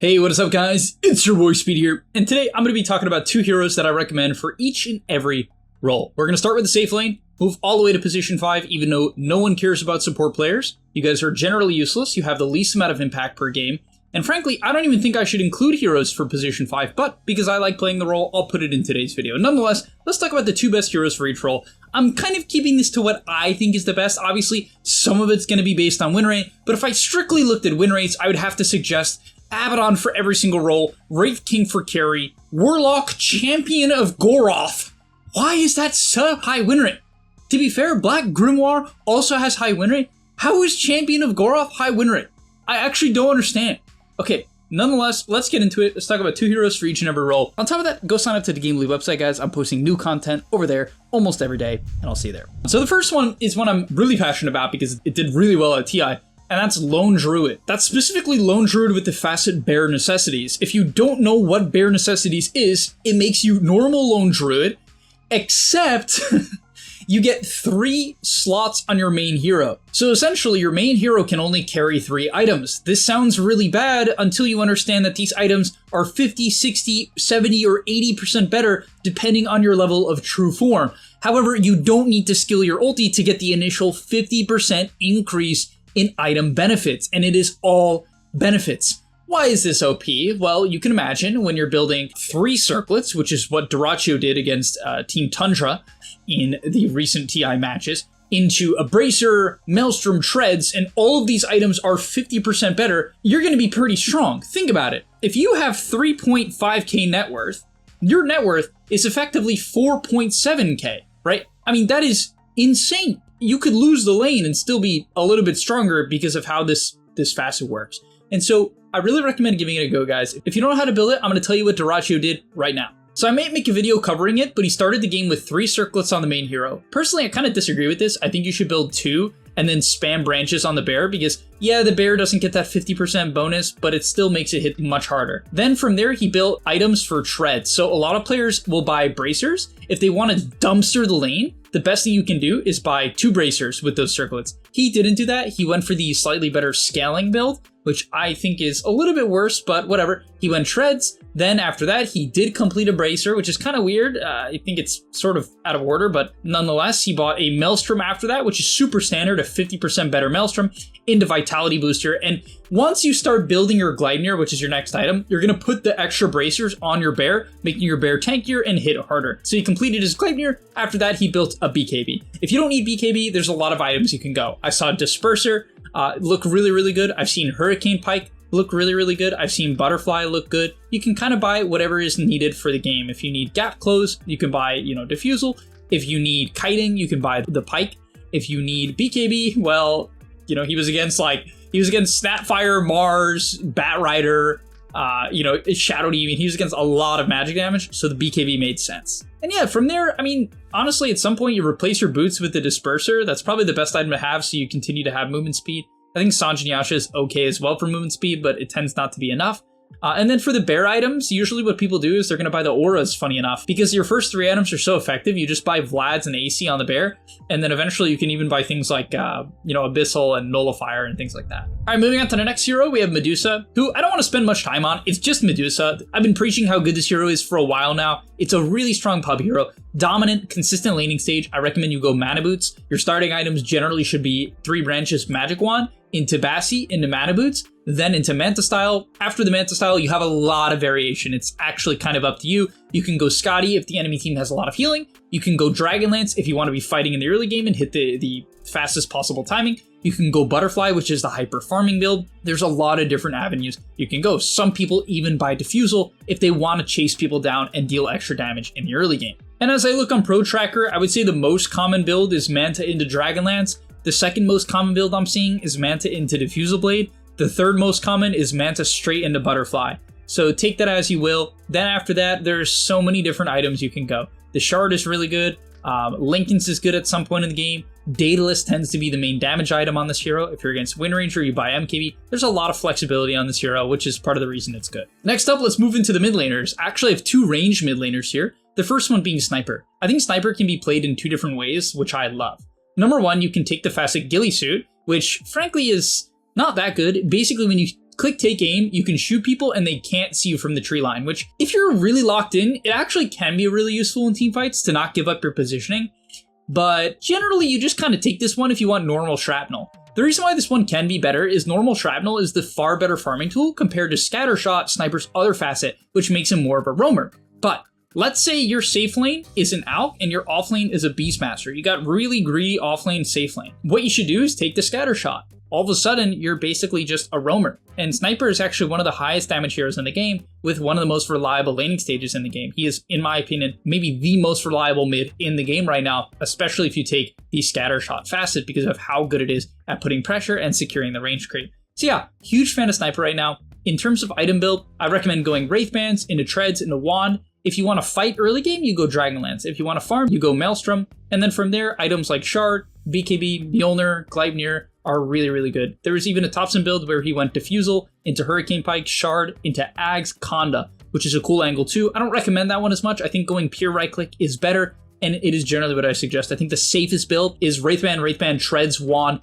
Hey, what is up guys? It's your boy Speed here, and today I'm going to be talking about two heroes that I recommend for each and every role. We're going to start with the safe lane, move all the way to position 5, even though no one cares about support players. You guys are generally useless, you have the least amount of impact per game, and frankly, I don't even think I should include heroes for position 5, but because I like playing the role, I'll put it in today's video. Nonetheless, let's talk about the two best heroes for each role. I'm kind of keeping this to what I think is the best. Obviously, some of it's going to be based on win rate, but if I strictly looked at win rates, I would have to suggest Abaddon for every single role, Wraith King for carry, Warlock Champion of Goroth. Why is that so high win rate? To be fair, Black Grimoire also has high win rate. How is Champion of Goroth high win rate? I actually don't understand. Okay, nonetheless, let's get into it. Let's talk about two heroes for each and every role. On top of that, go sign up to the Game League website, guys. I'm posting new content over there almost every day, and I'll see you there. So the first one is one I'm really passionate about because it did really well at TI. And that's Lone Druid. That's specifically Lone Druid with the Facet Bear Necessities. If you don't know what Bear Necessities is, it makes you normal Lone Druid, except you get 3 slots on your main hero. So essentially, your main hero can only carry 3 items. This sounds really bad until you understand that these items are 50, 60, 70, or 80% better depending on your level of true form. However, you don't need to skill your ulti to get the initial 50% increase in item benefits, and it is all benefits. Why is this OP? Well, you can imagine when you're building 3 circlets, which is what Dyrachyo did against Team Tundra in the recent TI matches, into a Bracer, Maelstrom, Treads, and all of these items are 50% better, you're going to be pretty strong. Think about it. If you have 3.5k net worth, your net worth is effectively 4.7k, right? I mean, that is insane. You could lose the lane and still be a little bit stronger because of how this facet works. And so I really recommend giving it a go, guys. If you don't know how to build it, I'm going to tell you what Dyrachyo did right now. So I might make a video covering it, but he started the game with 3 circlets on the main hero. Personally, I kind of disagree with this. I think you should build 2 and then spam branches on the bear because, yeah, the bear doesn't get that 50% bonus, but it still makes it hit much harder. Then from there, he built items for treads. So a lot of players will buy bracers. If they want to dumpster the lane, the best thing you can do is buy 2 bracers with those circlets. He didn't do that. He went for the slightly better scaling build, which I think is a little bit worse, but whatever. He went treads. Then after that, he did complete a bracer, which is kind of weird. I think it's sort of out of order, but nonetheless, he bought a Maelstrom after that, which is super standard, a 50% better Maelstrom into Vitality Booster. And once you start building your Gleipnir, which is your next item, you're going to put the extra bracers on your bear, making your bear tankier and hit harder. So he completed his Gleipnir. After that, he built a BKB. If you don't need BKB, there's a lot of items you can go. I saw Disperser look really, really good. I've seen Hurricane Pike look really, really good. I've seen Butterfly look good. You can kind of buy whatever is needed for the game. If you need Gap Close, you can buy, Diffusal. If you need Kiting, you can buy the Pike. If you need BKB, well, he was against Snapfire, Mars, Batrider, Shadow Demon. He was against a lot of magic damage, so the BKB made sense. And yeah, from there, I mean, honestly, at some point you replace your boots with the Disperser. That's probably the best item to have so you continue to have movement speed. I think Sanjin Yasha is okay as well for movement speed, but it tends not to be enough. And then for the bear items, usually what people do is they're going to buy the auras, funny enough, because your first 3 items are so effective. You just buy Vlad's and AC on the bear, and then eventually you can even buy things like, Abyssal and Nullifier and things like that. All right, moving on to the next hero, we have Medusa, who I don't want to spend much time on. It's just Medusa. I've been preaching how good this hero is for a while now. It's a really strong pub hero. Dominant, consistent laning stage. I recommend you go Mana Boots. Your starting items generally should be 3 branches Magic Wand, into Bassi, into Mana Boots, then into Manta Style. After the Manta Style, you have a lot of variation. It's actually kind of up to you. You can go Scotty if the enemy team has a lot of healing. You can go Dragonlance if you want to be fighting in the early game and hit the fastest possible timing. You can go Butterfly, which is the hyper farming build. There's a lot of different avenues you can go. Some people even buy Diffusal if they want to chase people down and deal extra damage in the early game. And as I look on Pro Tracker, I would say the most common build is Manta into Dragonlance. The second most common build I'm seeing is Manta into Diffusal Blade. The third most common is Manta straight into Butterfly. So take that as you will. Then after that, there's so many different items you can go. The Shard is really good. Linken's is good at some point in the game. Daedalus tends to be the main damage item on this hero. If you're against Wind Ranger, you buy MKB. There's a lot of flexibility on this hero, which is part of the reason it's good. Next up, let's move into the mid laners. Actually, I have 2 ranged mid laners here. The first one being Sniper. I think Sniper can be played in 2 different ways, which I love. Number 1, you can take the Facet Ghillie suit, which frankly is not that good. Basically, when you click take aim, you can shoot people and they can't see you from the tree line, which if you're really locked in, it actually can be really useful in teamfights to not give up your positioning. But generally, you just kind of take this one if you want normal shrapnel. The reason why this one can be better is normal shrapnel is the far better farming tool compared to scattershot, sniper's other facet, which makes him more of a roamer. But let's say your safe lane is an ALK and your off lane is a Beastmaster. You got really greedy off lane, safe lane. What you should do is take the scattershot. All of a sudden, you're basically just a roamer. And Sniper is actually one of the highest damage heroes in the game with one of the most reliable laning stages in the game. He is, in my opinion, maybe the most reliable mid in the game right now, especially if you take the scattershot facet because of how good it is at putting pressure and securing the range creep. So yeah, huge fan of Sniper right now. In terms of item build, I recommend going Wraith Bands, into Treads, into Wand. If you want to fight early game, you go Dragonlance. If you want to farm, you go Maelstrom. And then from there, items like Shard, BKB, Mjolnir, Gleipnir are really, really good. There was even a Thompson build where he went Diffusal into Hurricane Pike, Shard, into Ags, Conda, which is a cool angle too. I don't recommend that one as much. I think going pure right click is better, and it is generally what I suggest. I think the safest build is Wraithband, Treads, Wand,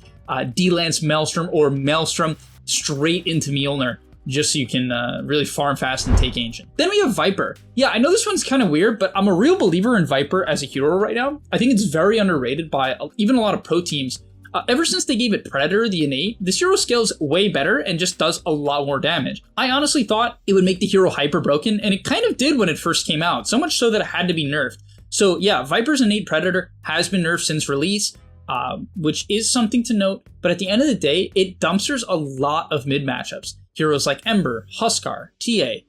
D-Lance, Maelstrom, or Maelstrom straight into Mjolnir, just so you can really farm fast and take Ancient. Then we have Viper. Yeah, I know this one's kind of weird, but I'm a real believer in Viper as a hero right now. I think it's very underrated by even a lot of pro teams. Ever since they gave it Predator, the innate, this hero scales way better and just does a lot more damage. I honestly thought it would make the hero hyper broken, and it kind of did when it first came out, so much so that it had to be nerfed. So yeah, Viper's innate Predator has been nerfed since release, which is something to note, but at the end of the day, it dumpsters a lot of mid matchups. Heroes like Ember, Huskar, TA,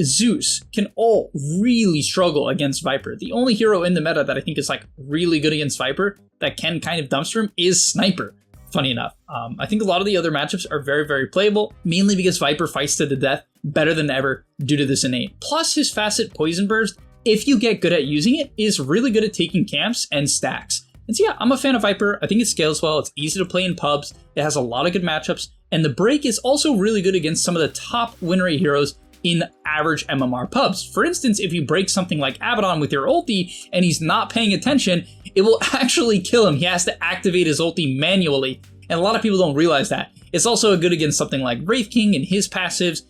Zeus can all really struggle against Viper. The only hero in the meta that I think is like really good against Viper that can kind of dumpster him is Sniper, funny enough. I think a lot of the other matchups are very, very playable, mainly because Viper fights to the death better than ever due to this innate. Plus his facet Poison Burst, if you get good at using it, is really good at taking camps and stacks. And so yeah, I'm a fan of Viper. I think it scales well. It's easy to play in pubs. It has a lot of good matchups. And the break is also really good against some of the top win rate heroes in average MMR pubs. For instance, if you break something like Abaddon with your ulti and he's not paying attention, it will actually kill him. He has to activate his ulti manually. And a lot of people don't realize that. It's also good against something like Wraith King and his passives.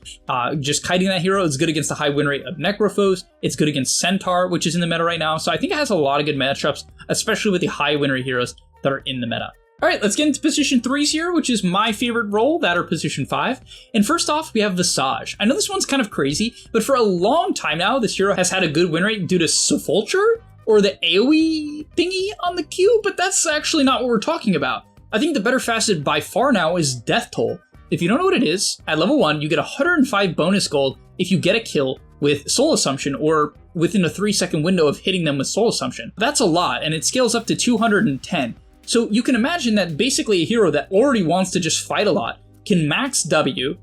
Just kiting that hero is good against the high win rate of Necrophos. It's good against Centaur, which is in the meta right now. So I think it has a lot of good matchups, especially with the high win rate heroes that are in the meta. All right, let's get into position 3s here, which is my favorite role, that or position 5. And first off, we have Visage. I know this one's kind of crazy, but for a long time now, this hero has had a good win rate due to Sepulture or the AoE thingy on the Q, but that's actually not what we're talking about. I think the better facet by far now is Death Toll. If you don't know what it is, at level 1, you get 105 bonus gold if you get a kill with Soul Assumption or within a 3-second window of hitting them with Soul Assumption. That's a lot, and it scales up to 210. So you can imagine that basically a hero that already wants to just fight a lot can max W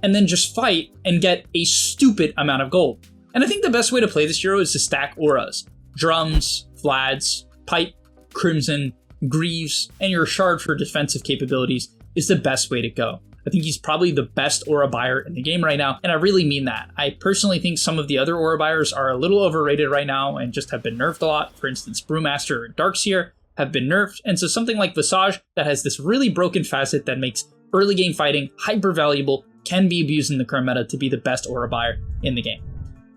and then just fight and get a stupid amount of gold. And I think the best way to play this hero is to stack auras. Drums, Vlads, Pipe, Crimson, Greaves, and your Shard for defensive capabilities is the best way to go. I think he's probably the best aura buyer in the game right now, and I really mean that. I personally think some of the other aura buyers are a little overrated right now and just have been nerfed a lot. For instance, Brewmaster or Darkseer have been nerfed, and so something like Visage that has this really broken facet that makes early game fighting hyper valuable can be abused in the current meta to be the best aura buyer in the game.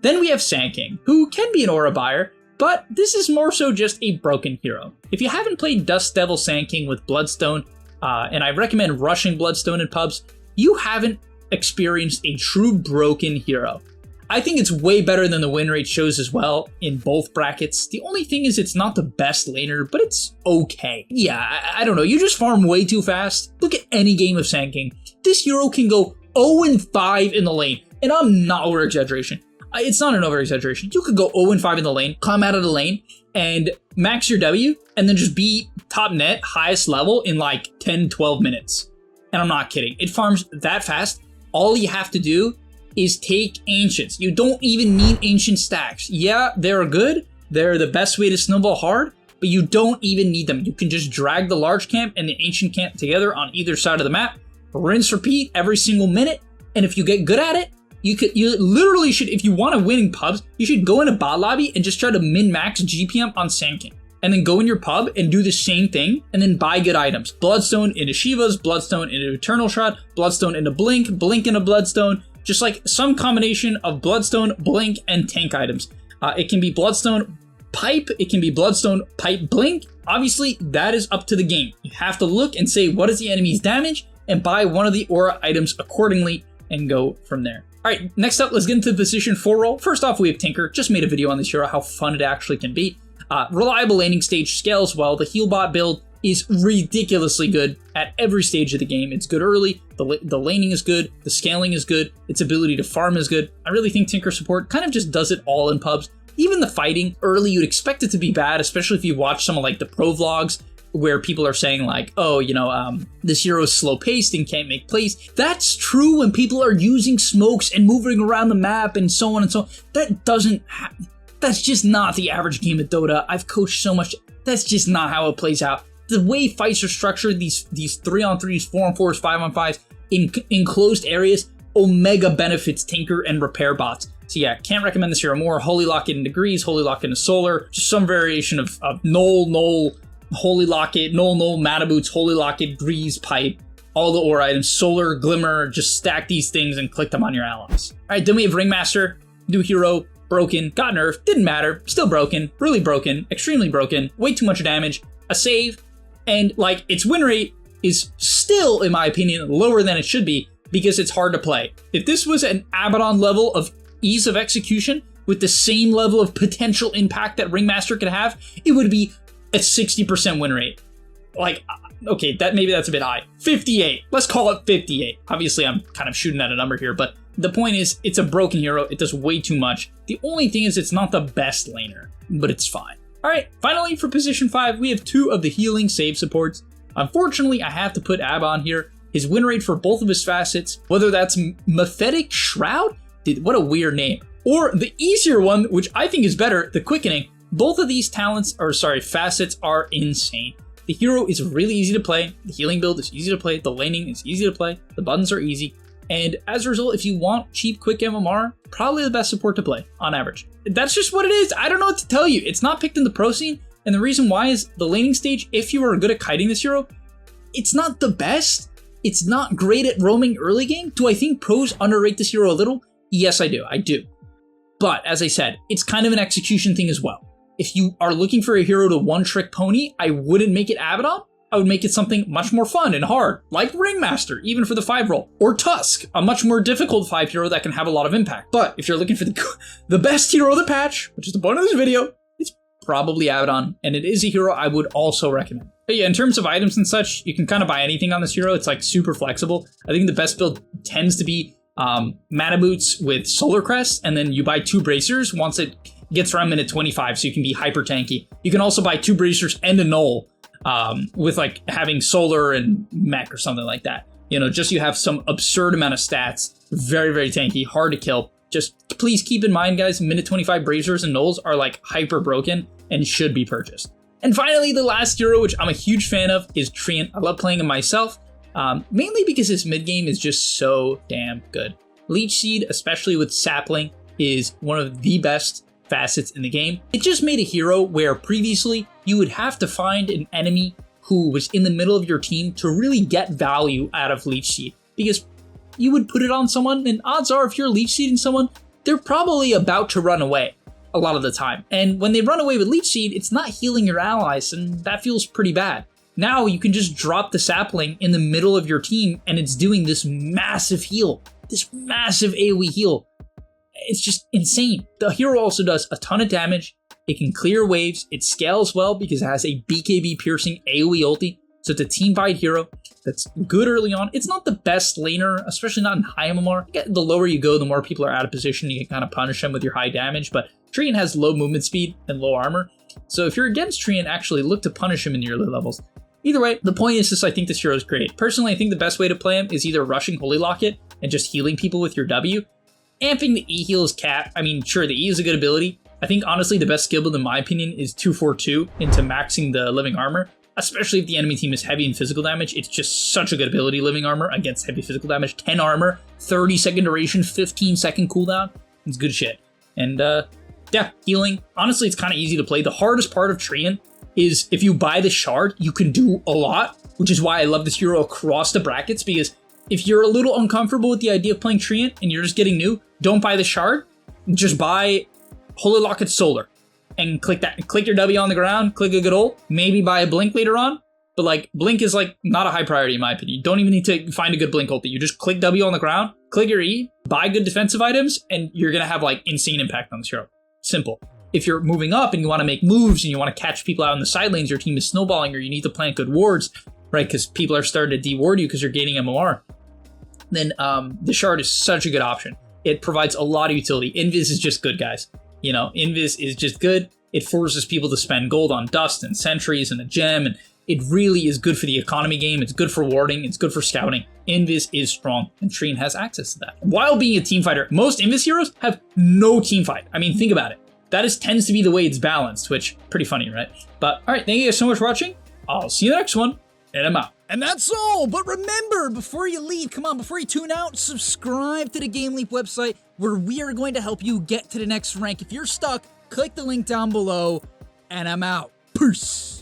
Then we have Sand King, who can be an aura buyer, but this is more so just a broken hero. If you haven't played Dust Devil Sand King with Bloodstone, and I recommend rushing Bloodstone in pubs, you haven't experienced a true broken hero. I think it's way better than the win rate shows as well in both brackets. The only thing is it's not the best laner, but it's okay. Yeah, I don't know, you just farm way too fast. Look at any game of Sand King. This hero can go 0-5 in the lane, and I'm not over-exaggeration. It's not an over-exaggeration. You could go 0-5 in the lane, come out of the lane, and max your W, and then just be top net, highest level in like 10-12 minutes. And I'm not kidding. It farms that fast. All you have to do is take Ancients. You don't even need Ancient stacks. Yeah, they're good. They're the best way to snowball hard, but you don't even need them. You can just drag the large camp and the Ancient camp together on either side of the map, rinse, repeat every single minute, and if you get good at it, you literally should, if you want to win in pubs, you should go in a bot lobby and just try to min-max GPM on Sand King. and then go in your pub and do the same thing, and then buy good items. Bloodstone into Shivas, Bloodstone into Eternal Shot, Bloodstone into Blink, Blink into Bloodstone, just like some combination of Bloodstone, Blink, and tank items. It can be Bloodstone Pipe, it can be Bloodstone Pipe Blink. Obviously, that is up to the game. You have to look and say, what is the enemy's damage, and buy one of the aura items accordingly, and go from there. All right, next up, let's get into the position 4 role. First off, we have Tinker. Just made a video on this hero, how fun it actually can be. Reliable laning stage, scales well. The heal bot build is ridiculously good at every stage of the game. It's good early, the laning is good, the scaling is good, its ability to farm is good. I really think Tinker support kind of just does it all in pubs. Even the fighting, early you'd expect it to be bad, especially if you watch some of like the pro vlogs where people are saying like, oh, you know, this hero is slow paced and can't make plays. That's true when people are using smokes and moving around the map and so on and so on. That doesn't happen. That's just not the average game of Dota. I've coached so much. That's just not how it plays out. The way fights are structured, these 3-on-3s, 4-on-4s, 5-on-5s in enclosed areas, Omega benefits Tinker and repair bots. So yeah, can't recommend this hero more. Holy Locket into Grease, Holy Locket into Solar, just some variation of Null, Holy Locket, Null, Mana Boots, Holy Locket, Grease, Pipe, all the aura items, Solar, Glimmer, just stack these things and click them on your allies. All right, then we have Ringmaster, new hero, broken, got nerfed, didn't matter, still broken, really broken, extremely broken, way too much damage, a save, and like its win rate is still, in my opinion, lower than it should be because it's hard to play. If this was an Abaddon level of ease of execution with the same level of potential impact that Ringmaster could have, it would be a 60% win rate. Like, okay, maybe that's a bit high. 58, let's call it 58. Obviously, I'm kind of shooting at a number here, but the point is, it's a broken hero, it does way too much. The only thing is it's not the best laner, but it's fine. All right, finally for position 5, we have 2 of the healing save supports. Unfortunately, I have to put Ab on here. His win rate for both of his facets, whether that's Mephitic Shroud, what a weird name, or the easier one, which I think is better, the Quickening, both of these facets are insane. The hero is really easy to play, the healing build is easy to play, the laning is easy to play, the buttons are easy, and as a result, if you want cheap, quick MMR, probably the best support to play, on average. That's just what it is. I don't know what to tell you. It's not picked in the pro scene, and the reason why is the laning stage, if you are good at kiting this hero, it's not the best. It's not great at roaming early game. Do I think pros underrate this hero a little? Yes, I do. But as I said, it's kind of an execution thing as well. If you are looking for a hero to one-trick pony, I wouldn't make it Abaddon. I would make it something much more fun and hard, like Ringmaster, even for the 5 role, or Tusk, a much more difficult 5 hero that can have a lot of impact. But if you're looking for the best hero of the patch, which is the point of this video, it's probably Abaddon, and it is a hero I would also recommend. But yeah, in terms of items and such, you can kind of buy anything on this hero. It's like super flexible. I think the best build tends to be Mana Boots with Solar Crest, and then you buy 2 bracers once it gets around minute 25, so you can be hyper tanky. You can also buy 2 bracers and a Null with like having Solar and Mech or something like that. You know, just you have some absurd amount of stats, very, very tanky, hard to kill. Just please keep in mind, guys, minute 25 bracers and Nulls are like hyper broken and should be purchased. And finally, the last hero, which I'm a huge fan of, is Treant. I love playing him myself. Mainly because his mid game is just so damn good. Leech Seed, especially with Sapling, is one of the best facets in the game. It just made a hero where previously you would have to find an enemy who was in the middle of your team to really get value out of Leech Seed, because you would put it on someone and odds are if you're Leech Seeding someone, they're probably about to run away a lot of the time. And when they run away with Leech Seed, it's not healing your allies, and that feels pretty bad. Now you can just drop the Sapling in the middle of your team and it's doing this massive heal, this massive AoE heal. It's just insane. The hero also does a ton of damage. It can clear waves. It scales well because it has a BKB piercing AoE ulti. So it's a team-fight hero that's good early on. It's not the best laner, especially not in high MMR. The lower you go, the more people are out of position. You can kind of punish them with your high damage, but Treant has low movement speed and low armor. So if you're against Treant, actually look to punish him in the early levels. Either way, the point is I think this hero is great. Personally, I think the best way to play him is either rushing Holy Locket and just healing people with your W. Amping the E heal is cap. I mean, sure, the E is a good ability. I think, honestly, the best skill build, in my opinion, is 242 into maxing the living armor, especially if the enemy team is heavy in physical damage. It's just such a good ability, living armor, against heavy physical damage. 10 armor, 30-second duration, 15-second cooldown. It's good shit. And, yeah, healing. Honestly, it's kind of easy to play. The hardest part of Treant is if you buy the shard, you can do a lot, which is why I love this hero across the brackets, because if you're a little uncomfortable with the idea of playing Treant and you're just getting new, don't buy the shard. Just buy Holy Locket Solar and click that. Click your W on the ground, click a good ult, maybe buy a Blink later on. But like Blink is like not a high priority in my opinion. You don't even need to find a good Blink ulti. You just click W on the ground, click your E, buy good defensive items, and you're gonna have like insane impact on this hero. Simple. If you're moving up and you want to make moves and you want to catch people out in the side lanes, your team is snowballing, or you need to plant good wards, right? Because people are starting to de-ward you because you're gaining MMR. Then the shard is such a good option. It provides a lot of utility. Invis is just good, guys. You know, Invis is just good. It forces people to spend gold on dust and sentries and a gem, and it really is good for the economy game. It's good for warding. It's good for scouting. Invis is strong, and Treant has access to that. While being a team fighter, most Invis heroes have no team fight. I mean, think about it. That tends to be the way it's balanced, which pretty funny, right? But all right, thank you guys so much for watching. I'll see you in the next one, and I'm out. And that's all, but remember, before you leave, come on, before you tune out, subscribe to the Game Leap website, where we are going to help you get to the next rank. If you're stuck, click the link down below, and I'm out. Peace.